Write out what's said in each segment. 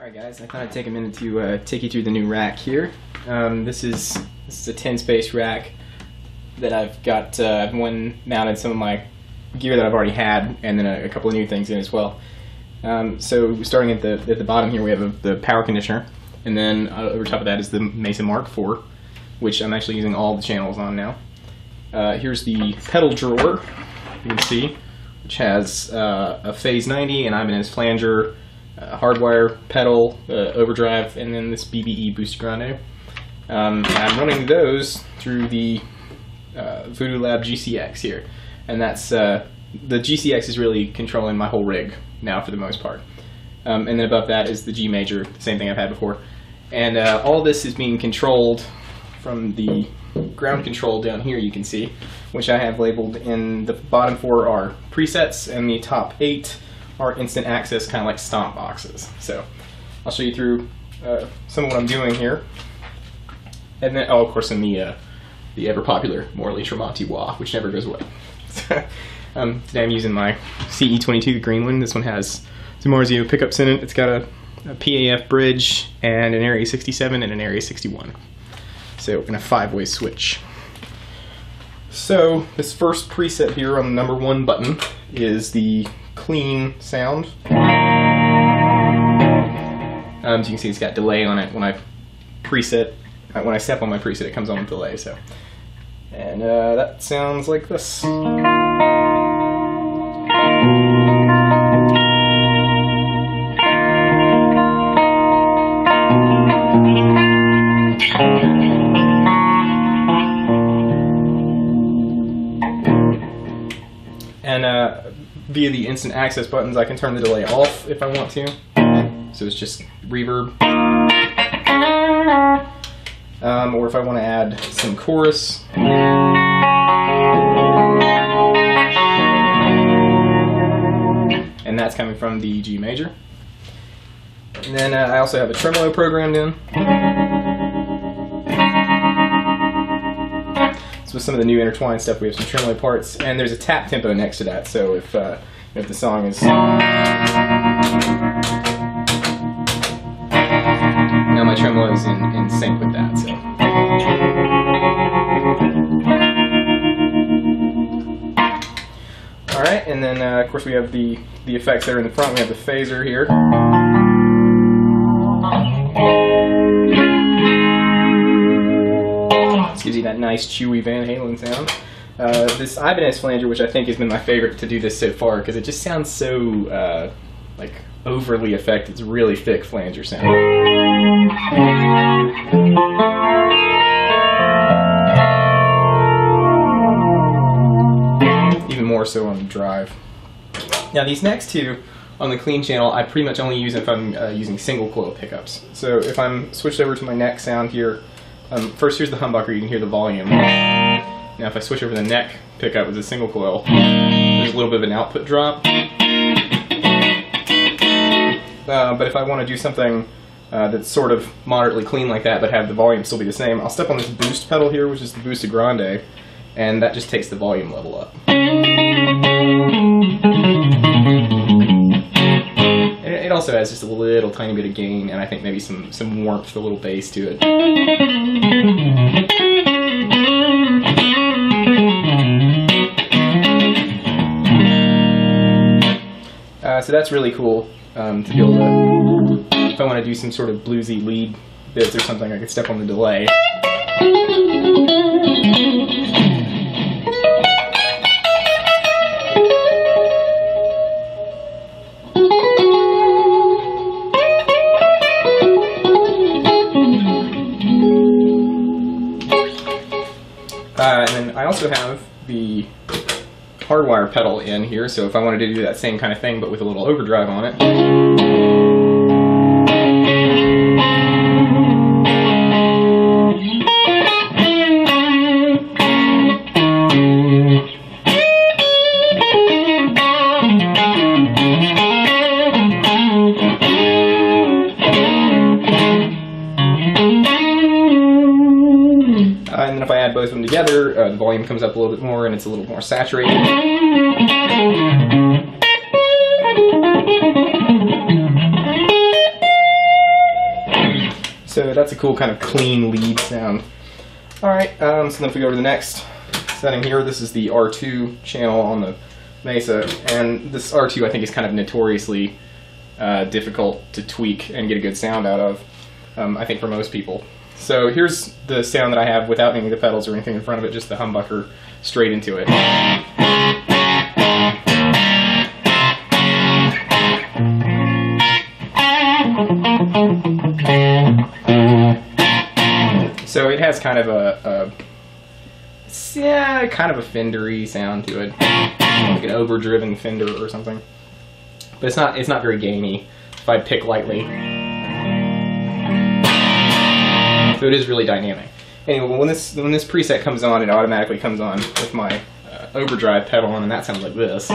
Alright guys, I thought I'd take a minute to take you through the new rack here. This is a 10-space rack that I've got. I've mounted some of my gear that I've already had, and then a couple of new things in as well. So starting at the bottom here, we have the power conditioner, and then over top of that is the Mesa Mark IV, which I'm actually using all the channels on now. Here's the pedal drawer, you can see, which has a Phase 90, an Ibanez Flanger, hardwire pedal, overdrive, and then this BBE Boost Grande. I'm running those through the Voodoo Lab GCX here, and that's the GCX is really controlling my whole rig now for the most part. And then above that is the G major, the same thing I've had before, and all this is being controlled from the ground control down here, you can see, which I have labeled. In the bottom 4 are presets, and the top 8 are instant access, kind of like stomp boxes. So I'll show you through some of what I'm doing here, and then of course in the ever popular Morley Tremonti wah, which never goes away. Today I'm using my CE22, the green one. This one has some Marzio pickups in it. It's got a PAF bridge and an Area 67 and an Area 61. So in a 5-way switch. So this first preset here on the #1 button is the clean sound. So you can see it's got delay on it. When I step on my preset, it comes on with delay. So, and that sounds like this. And via the instant access buttons, I can turn the delay off if I want to. So it's just reverb. Or if I want to add some chorus. And that's coming from the G major. And then I also have a tremolo programmed in. So with some of the new intertwined stuff, we have some tremolo parts, and there's a tap tempo next to that. So if the song is now, my tremolo is in sync with that. So all right, and then of course we have the effects there in the front. We have the phaser here. Gives you that nice chewy Van Halen sound. This Ibanez Flanger, which I think has been my favorite to do this so far, because it just sounds so like overly effective. It's a really thick flanger sound. Even more so on the drive. Now these next two on the clean channel, I pretty much only use if I'm using single coil pickups. So if I'm switched over to my neck sound here, first here's the humbucker, you can hear the volume. Now if I switch over to the neck pickup with a single coil, there's a little bit of an output drop. But if I want to do something that's sort of moderately clean like that, but have the volume still be the same, I'll step on this boost pedal here, which is the Boost Grande, and that just takes the volume level up. It also has just a little tiny bit of gain, and I think maybe some warmth, a little bass to it. So that's really cool to be able to, if I want to do some sort of bluesy lead bits or something, I could step on the delay. And then I also have the hardwire pedal in here, so if I wanted to do that same kind of thing but with a little overdrive on it. And then if I add both of them together, the volume comes up a little bit more and it's a little more saturated. So that's a cool kind of clean lead sound. Alright, so then if we go to the next setting here, this is the R2 channel on the Mesa, and this R2 I think is kind of notoriously difficult to tweak and get a good sound out of, I think for most people. So here's the sound that I have without any of the pedals or anything in front of it, just the humbucker straight into it. So it has kind of a Fender-y sound to it, like an overdriven Fender or something. But it's not very gainy if I pick lightly. So it is really dynamic. Anyway, when this preset comes on, it automatically comes on with my overdrive pedal on, and that sounds like this.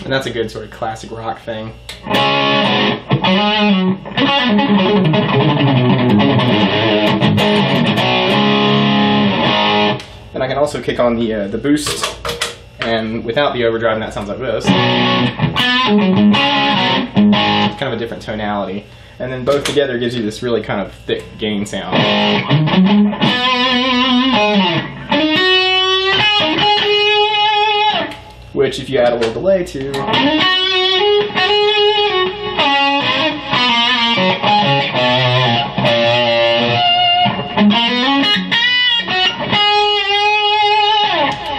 And that's a good sort of classic rock thing. And I can also kick on the boost, and without the overdrive, and that sounds like this. It's kind of a different tonality. And then both together gives you this really kind of thick gain sound. Which, if you add a little delay to,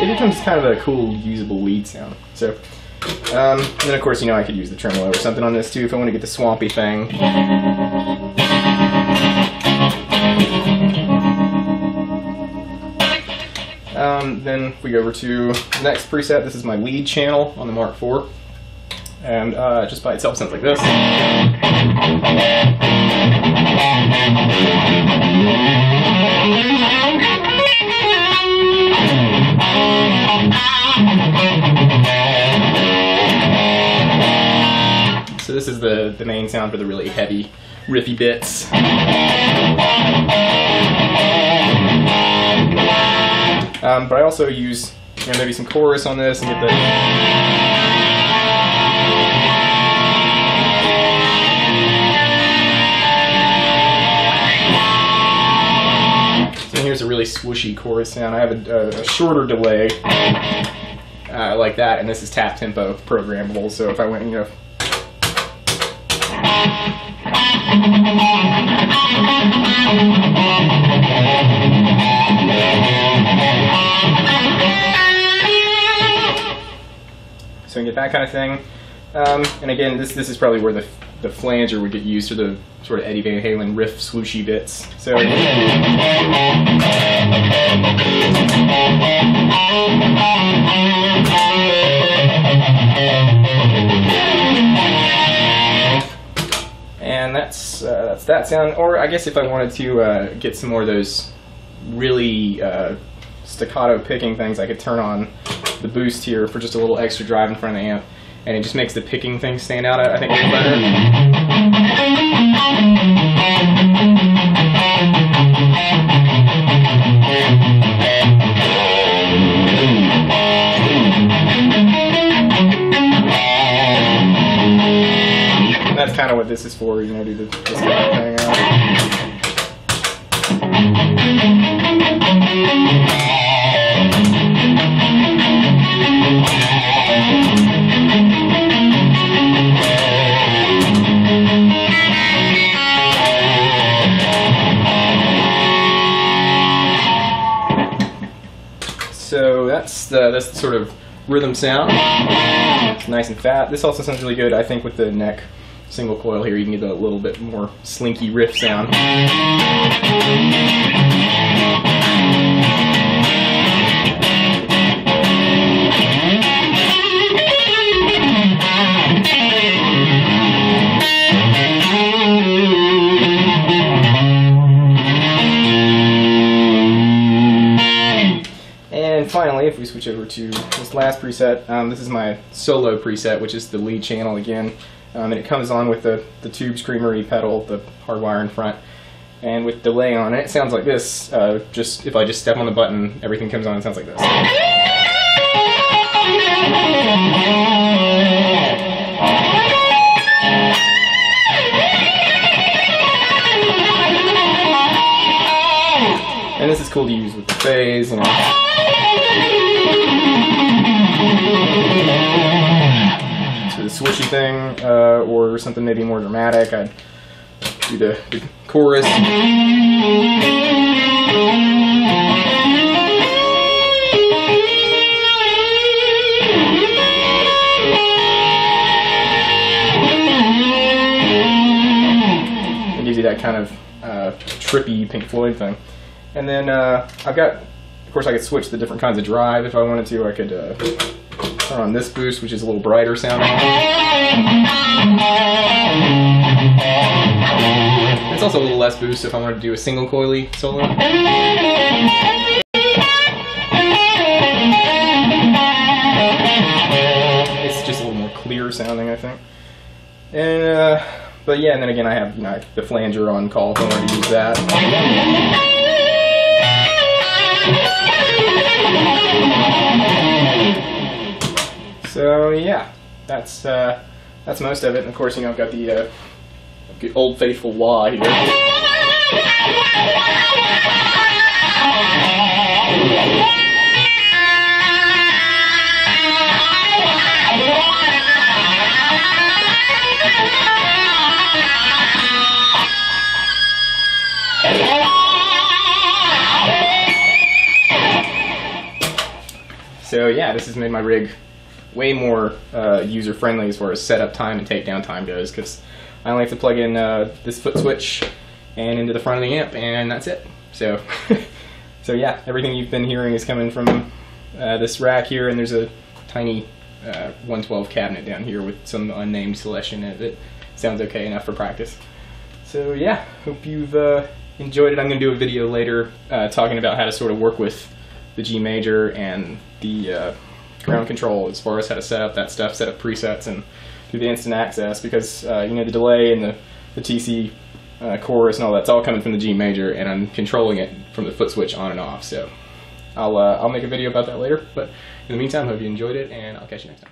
it becomes kind of a cool, usable lead sound. So, then of course, you know, I could use the tremolo or something on this too if I want to get the swampy thing. Then if we go over to the next preset, this is my lead channel on the Mark IV, and just by itself sounds like this. So this is the main sound for the really heavy, riffy bits. But I also use, you know, maybe some chorus on this and get the... So here's a really swooshy chorus sound. I have a shorter delay like that, and this is tap tempo programmable, so if I went, you know... So you can get that kind of thing. And again, this is probably where the flanger would get used for the sort of Eddie Van Halen riff swooshy bits. So and that's that sound. Or I guess if I wanted to get some more of those really staccato picking things, I could turn on the boost here for just a little extra drive in front of the amp, and it just makes the picking thing stand out, I think, a little better. And that's kind of what this is for, you know, do this kind of thing So that's the sort of rhythm sound. It's nice and fat. This also sounds really good, I think, with the neck single coil here. You can get a little bit more slinky riff sound. And finally, if we switch over to this last preset, this is my solo preset, which is the lead channel again, and it comes on with the tube screamery pedal, the hardwire in front, And with delay on it, it sounds like this. Just if I just step on the button, everything comes on and sounds like this. And this is cool to use with the phase, you know. So the switchy thing, or something maybe more dramatic, I'd do the chorus. It gives you that kind of trippy Pink Floyd thing. And then I've got, of course I could switch the different kinds of drive if I wanted to. I could turn on this boost, which is a little brighter sounding. It's also a little less boost if I wanted to do a single coily solo. It's just a little more clear sounding, I think. And but yeah, and then again I have, you know, the flanger on call if I wanted to use that. So yeah, that's most of it. And of course, you know, I've got the old faithful wah here. So yeah, this has made my rig way more user-friendly as far as setup time and takedown time goes, because I only have to plug in this foot switch and into the front of the amp, and that's it. So, so yeah, everything you've been hearing is coming from this rack here, and there's a tiny 112 cabinet down here with some unnamed selection in it that sounds okay enough for practice. So yeah, hope you've enjoyed it. I'm going to do a video later talking about how to sort of work with the G major and the ground control as far as how to set up that stuff, set up presets and do the instant access, because you know, the delay and the TC chorus and all that's all coming from the G major, and I'm controlling it from the foot switch on and off. So I'll make a video about that later, but in the meantime, hope you enjoyed it, and I'll catch you next time.